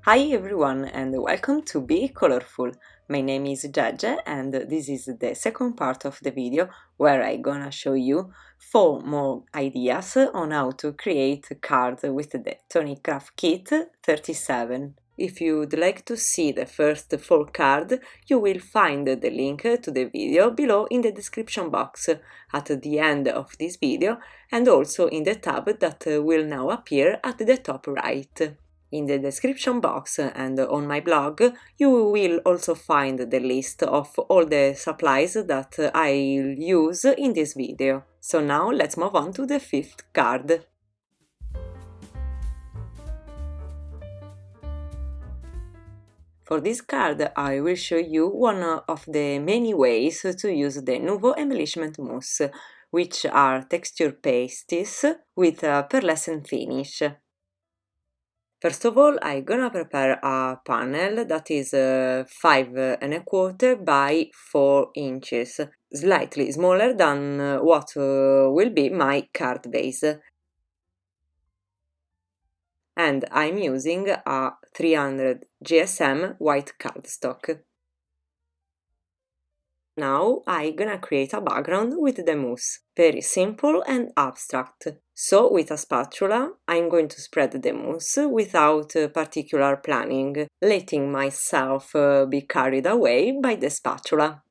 Hi everyone and welcome to Be Colorful. My name is Giagia and this is the second part of the video where I'm gonna show you 4 more ideas on how to create a card with the Tonic Craft Kit 37. If you'd like to see the first 4 cards, you will find the link to the video below in the description box at the end of this video and also in the tab that will now appear at the top right. In the description box and on my blog, you will also find the list of all the supplies that I'll use in this video. So now let's move on to the 5th card. For this card, I will show you one of the many ways to use the Nuvo Embellishment Mousse, which are texture pastes with a pearlescent finish. First of all, I'm gonna prepare a panel that is 5¼ by 4 inches, slightly smaller than what will be my card base. And I'm using a 300 GSM white cardstock. Now I'm gonna create a background with the mousse, very simple and abstract. So with a spatula I'm going to spread the mousse without particular planning, letting myself be carried away by the spatula.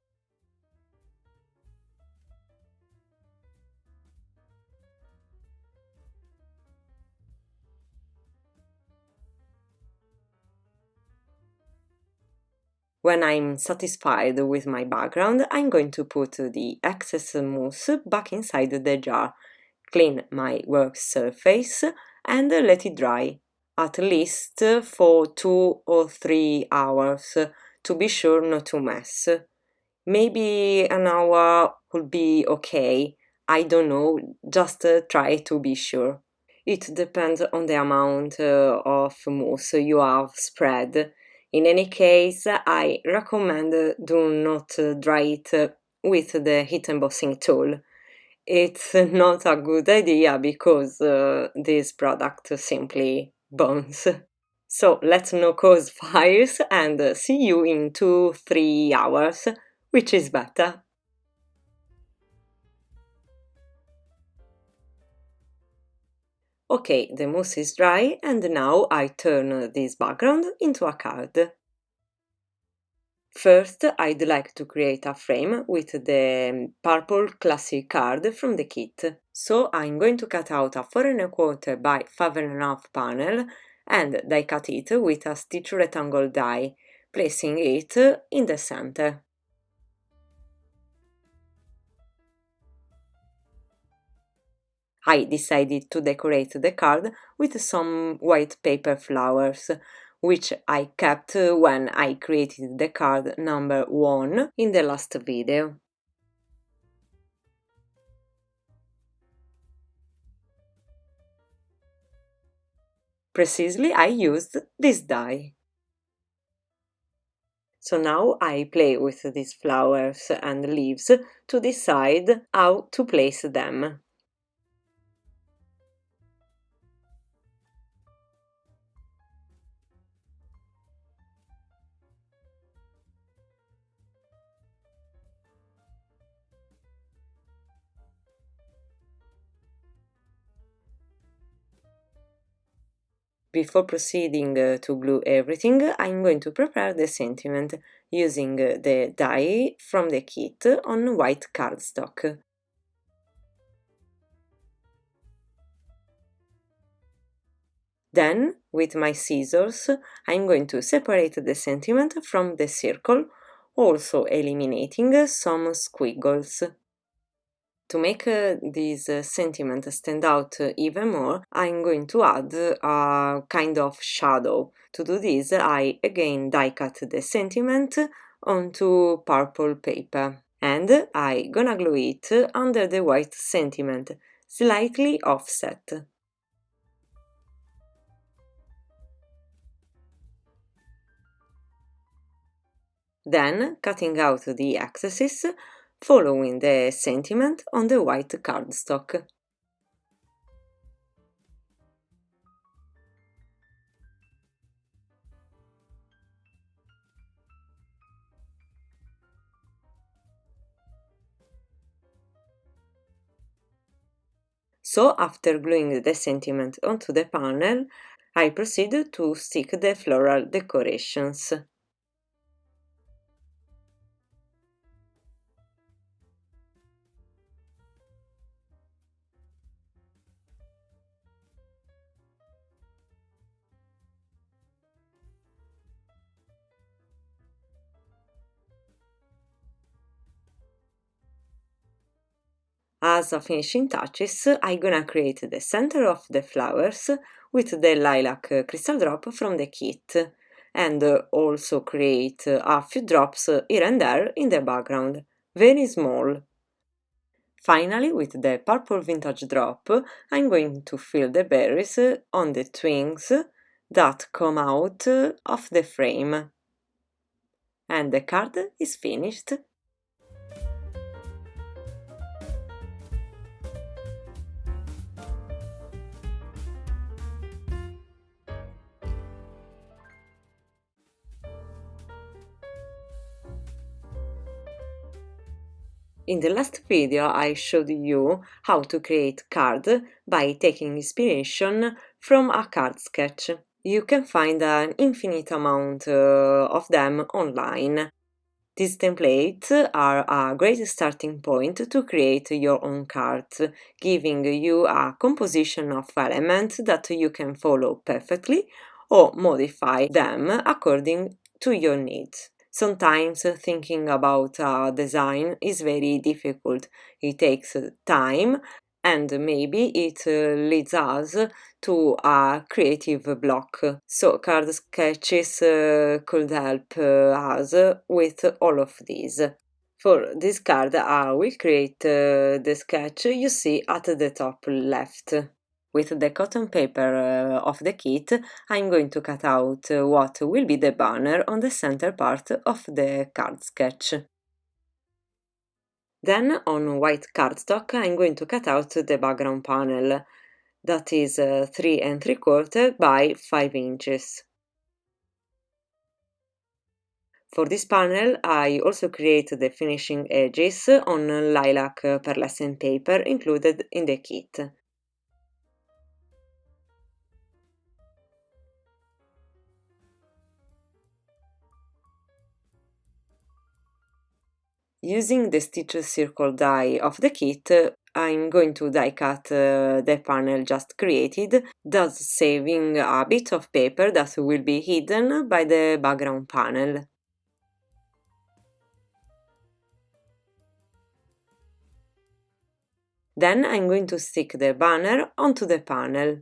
When I'm satisfied with my background, I'm going to put the excess mousse back inside the jar, clean my work surface and let it dry, at least for 2 or 3 hours, to be sure not to mess. Maybe an hour would be okay, I don't know, just try to be sure. It depends on the amount of mousse you have spread. In any case, I recommend do not dry it with the heat embossing tool. It's not a good idea because this product simply burns. So let's not cause fires and see you in 2-3 hours, which is better. Okay, the mousse is dry and now I turn this background into a card. First, I'd like to create a frame with the purple classic card from the kit. So I'm going to cut out a 4¼ by 5½ panel and die cut it with a stitch rectangle die, placing it in the center. I decided to decorate the card with some white paper flowers, which I kept when I created the card number 1 in the last video. Precisely, I used this die. So now I play with these flowers and leaves to decide how to place them. Before proceeding to glue everything, I'm going to prepare the sentiment using the die from the kit on white cardstock. Then, with my scissors, I'm going to separate the sentiment from the circle, also eliminating some squiggles. To make this sentiment stand out even more, I'm going to add a kind of shadow. To do this, I again die cut the sentiment onto purple paper and I'm gonna glue it under the white sentiment, slightly offset. Then cutting out the excesses, following the sentiment on the white cardstock. So after gluing the sentiment onto the panel, I proceed to stick the floral decorations. As a finishing touches, I'm gonna create the center of the flowers with the lilac crystal drop from the kit, and also create a few drops here and there in the background, very small. Finally, with the purple vintage drop, I'm going to fill the berries on the twigs that come out of the frame. And the card is finished. In the last video I showed you how to create card by taking inspiration from a card sketch. You can find an infinite amount of them online. These templates are a great starting point to create your own cards, giving you a composition of elements that you can follow perfectly or modify them according to your needs. Sometimes thinking about a design is very difficult. It takes time and maybe it leads us to a creative block. So card sketches could help us with all of these. For this card, I will create the sketch you see at the top left. With the cotton paper of the kit, I'm going to cut out what will be the banner on the center part of the card sketch. Then, on white cardstock, I'm going to cut out the background panel, that is 3 3/4 by 5 inches. For this panel, I also create the finishing edges on lilac pearlescent paper included in the kit. Using the stitch circle die of the kit, I'm going to die cut the panel just created, thus saving a bit of paper that will be hidden by the background panel. Then I'm going to stick the banner onto the panel.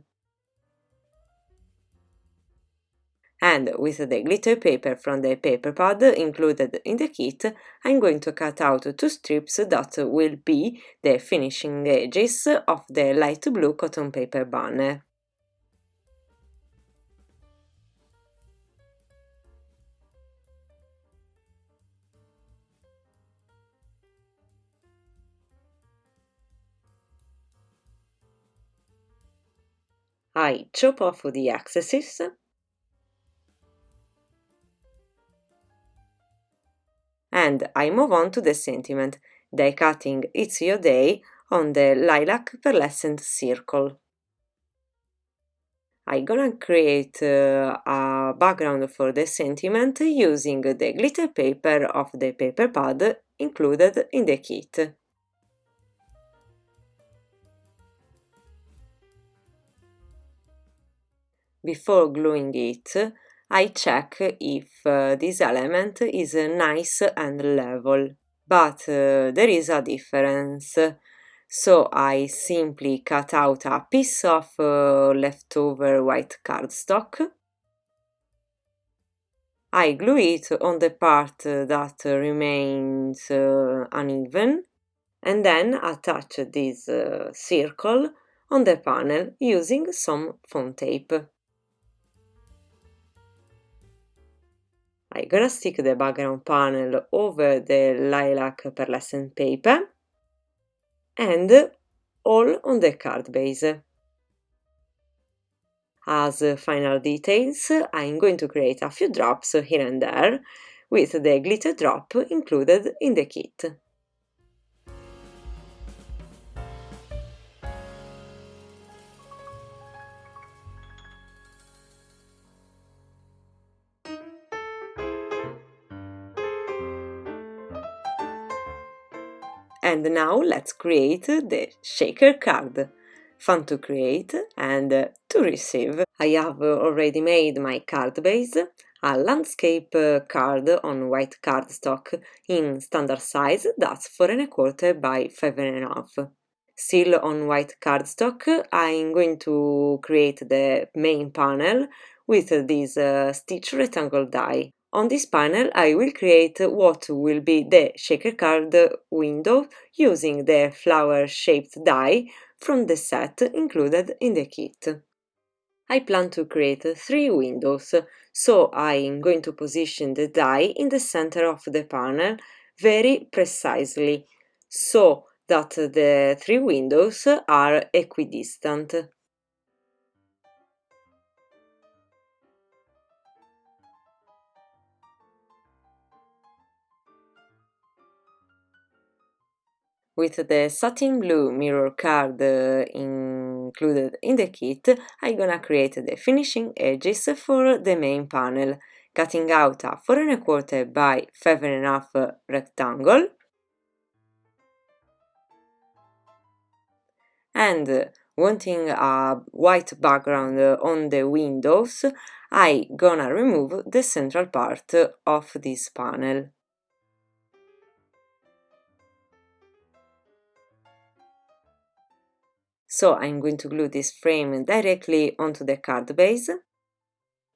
And with the glitter paper from the paper pad included in the kit, I'm going to cut out 2 strips that will be the finishing edges of the light blue cotton paper banner. I chop off the excesses and I move on to the sentiment, die cutting It's Your Day on the lilac pearlescent circle. I'm gonna create a background for the sentiment using the glitter paper of the paper pad included in the kit. Before gluing it, I check if this element is nice and level, but there is a difference. So I simply cut out a piece of leftover white cardstock. I glue it on the part that remains uneven, and then attach this circle on the panel using some foam tape. I'm gonna stick the background panel over the lilac pearlescent paper and all on the card base. As final details, I'm going to create a few drops here and there with the glitter drop included in the kit. And now let's create the shaker card. Fun to create and to receive. I have already made my card base, a landscape card on white cardstock in standard size, that's 4¼ by 5½. Still on white cardstock, I'm going to create the main panel with this stitch rectangle die. On this panel I will create what will be the shaker card window using the flower-shaped die from the set included in the kit. I plan to create 3 windows, so I'm going to position the die in the center of the panel very precisely, so that the 3 windows are equidistant. With the satin blue mirror card included in the kit, I'm gonna create the finishing edges for the main panel, cutting out a 4¼ by 5½ rectangle and wanting a white background on the windows, I'm gonna remove the central part of this panel. So I'm going to glue this frame directly onto the card base.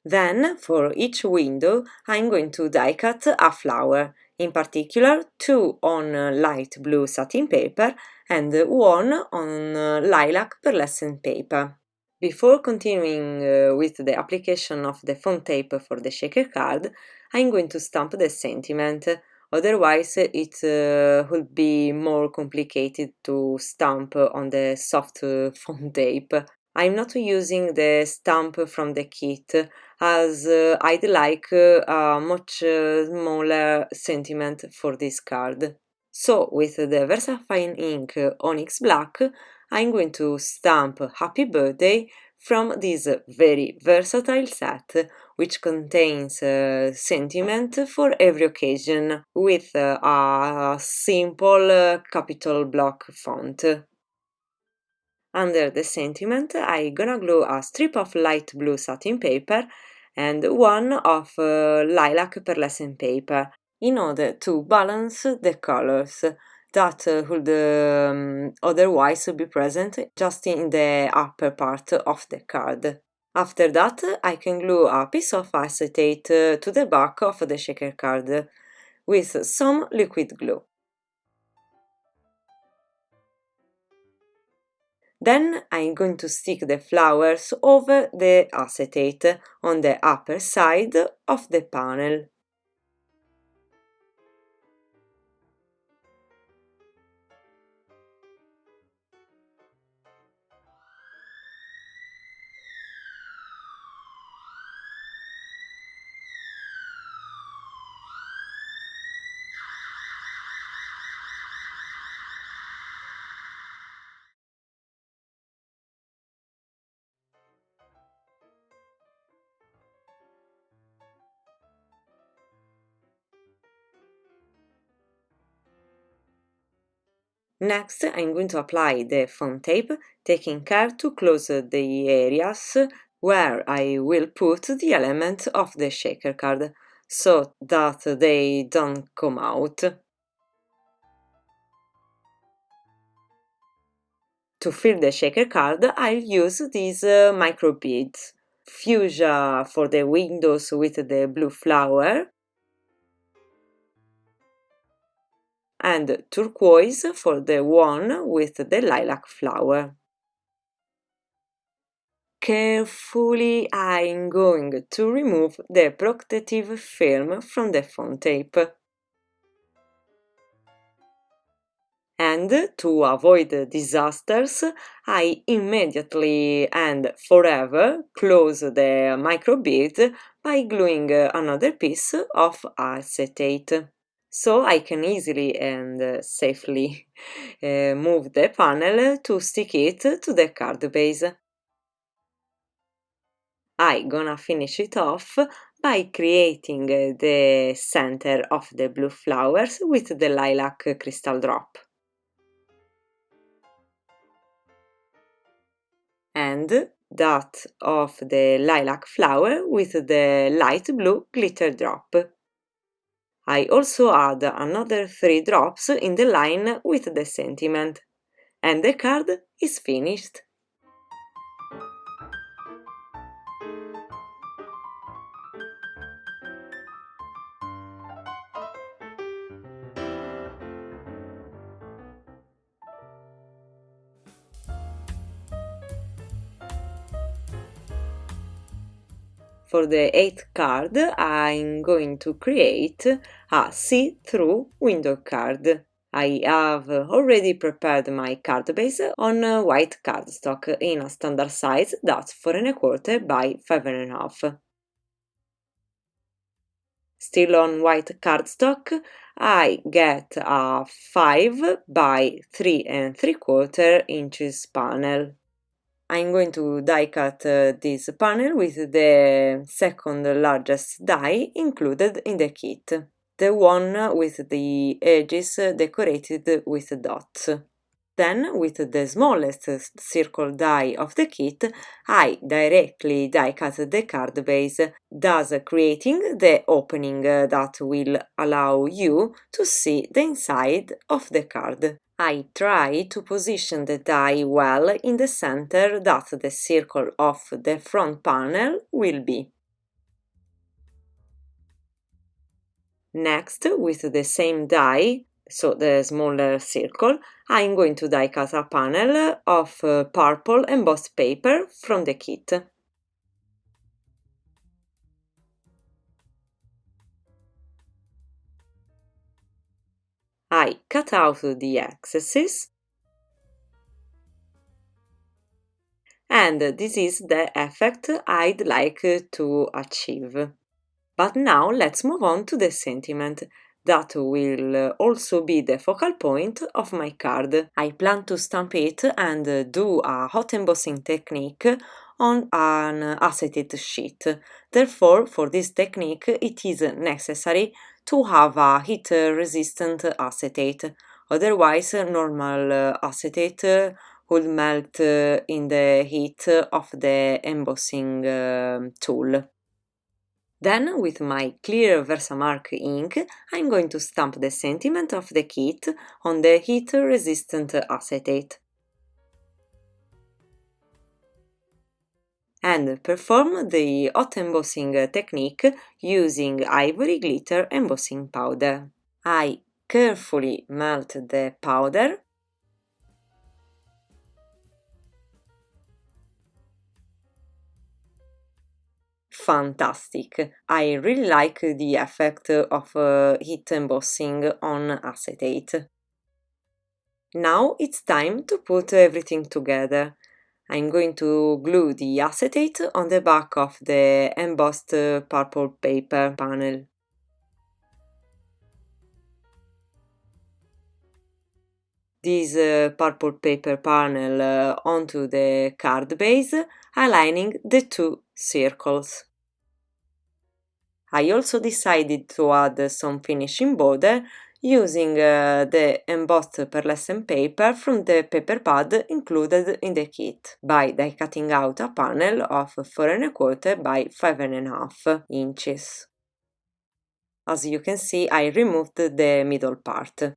Then, for each window, I'm going to die cut a flower, in particular 2 on light blue satin paper and 1 on lilac pearlescent paper. Before continuing with the application of the foam tape for the shaker card, I'm going to stamp the sentiment, otherwise it would be more complicated to stamp on the soft foam tape. I'm not using the stamp from the kit, as I'd like a much smaller sentiment for this card. So, with the VersaFine ink Onyx Black, I'm going to stamp Happy Birthday from this very versatile set, which contains sentiment for every occasion with a simple capital block font. Under the sentiment, I'm gonna glue a strip of light blue satin paper and one of lilac pearlescent paper in order to balance the colors that would otherwise be present just in the upper part of the card. After that, I can glue a piece of acetate to the back of the shaker card with some liquid glue. Then I'm going to stick the flowers over the acetate on the upper side of the panel. Next, I'm going to apply the foam tape, taking care to close the areas where I will put the element of the shaker card, so that they don't come out. To fill the shaker card, I'll use these micro beads. Fuchsia for the windows with the blue flower, and turquoise for the one with the lilac flower. Carefully I'm going to remove the protective film from the foam tape. And to avoid disasters, I immediately and forever close the microbead by gluing another piece of acetate. So I can easily and safely move the panel to stick it to the card base. I'm gonna finish it off by creating the center of the blue flowers with the lilac crystal drop. and that of the lilac flower with the light blue glitter drop. I also add another 3 drops in the line with the sentiment, and the card is finished. For the 8th card, I'm going to create a see-through window card. I have already prepared my card base on white cardstock in a standard size that's 4¼ by 5½. Still on white cardstock, I get a 5 by 3¾ inches panel. I'm going to die cut this panel with the second largest die included in the kit, the one with the edges decorated with dots. Then, with the smallest circle die of the kit, I directly die cut the card base, thus creating the opening that will allow you to see the inside of the card. I try to position the die well in the center that the circle of the front panel will be. Next, with the same die, so the smaller circle, I'm going to die cut a panel of purple embossed paper from the kit. I cut out the excesses, and this is the effect I'd like to achieve. But now let's move on to the sentiment. That will also be the focal point of my card. I plan to stamp it and do a hot embossing technique on an acetate sheet. Therefore, for this technique, it is necessary to have a heat-resistant acetate. Otherwise, normal acetate would melt in the heat of the embossing tool. Then, with my clear Versamark ink, I'm going to stamp the sentiment of the kit on the heat-resistant acetate and perform the hot embossing technique using ivory glitter embossing powder. I carefully melt the powder fantastic! I really like the effect of heat embossing on acetate. Now it's time to put everything together. I'm going to glue the acetate on the back of the embossed purple paper panel. This purple paper panel onto the card base, aligning the 2 circles. I also decided to add some finishing border using the embossed pearlescent paper from the paper pad included in the kit by die cutting out a panel of 4¼ by 5½ inches. As you can see, I removed the middle part.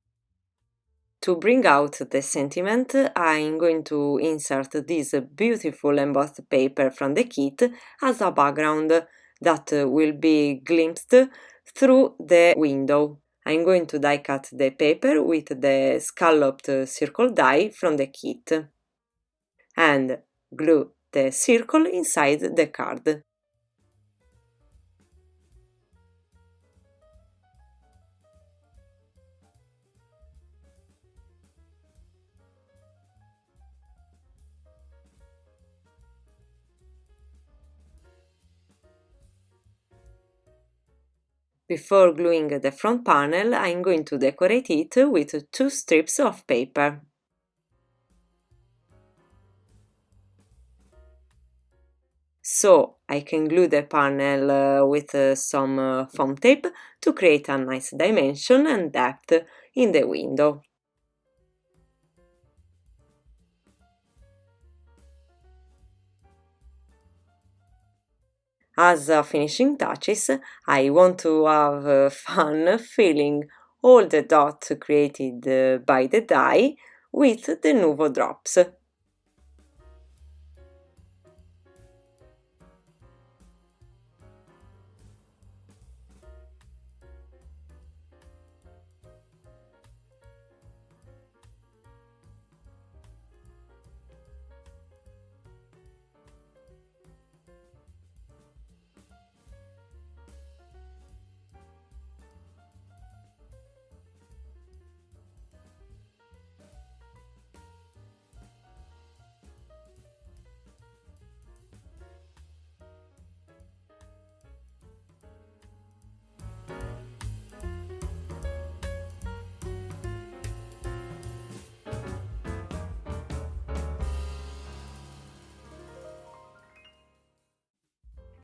To bring out the sentiment, I'm going to insert this beautiful embossed paper from the kit as a background that will be glimpsed through the window. I'm going to die cut the paper with the scalloped circle die from the kit and glue the circle inside the card. Before gluing the front panel, I'm going to decorate it with 2 strips of paper. So I can glue the panel with some foam tape to create a nice dimension and depth in the window. As finishing touches, I want to have fun filling all the dots created by the die with the Nuvo drops.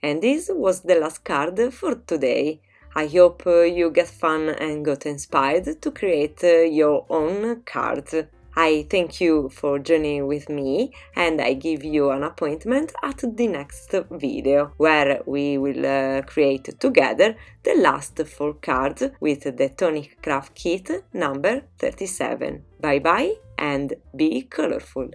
And this was the last card for today. I hope you get fun and got inspired to create your own cards. I thank you for journeying with me and I give you an appointment at the next video where we will create together the last 4 cards with the Tonic Craft Kit number 37. Bye bye and be colorful!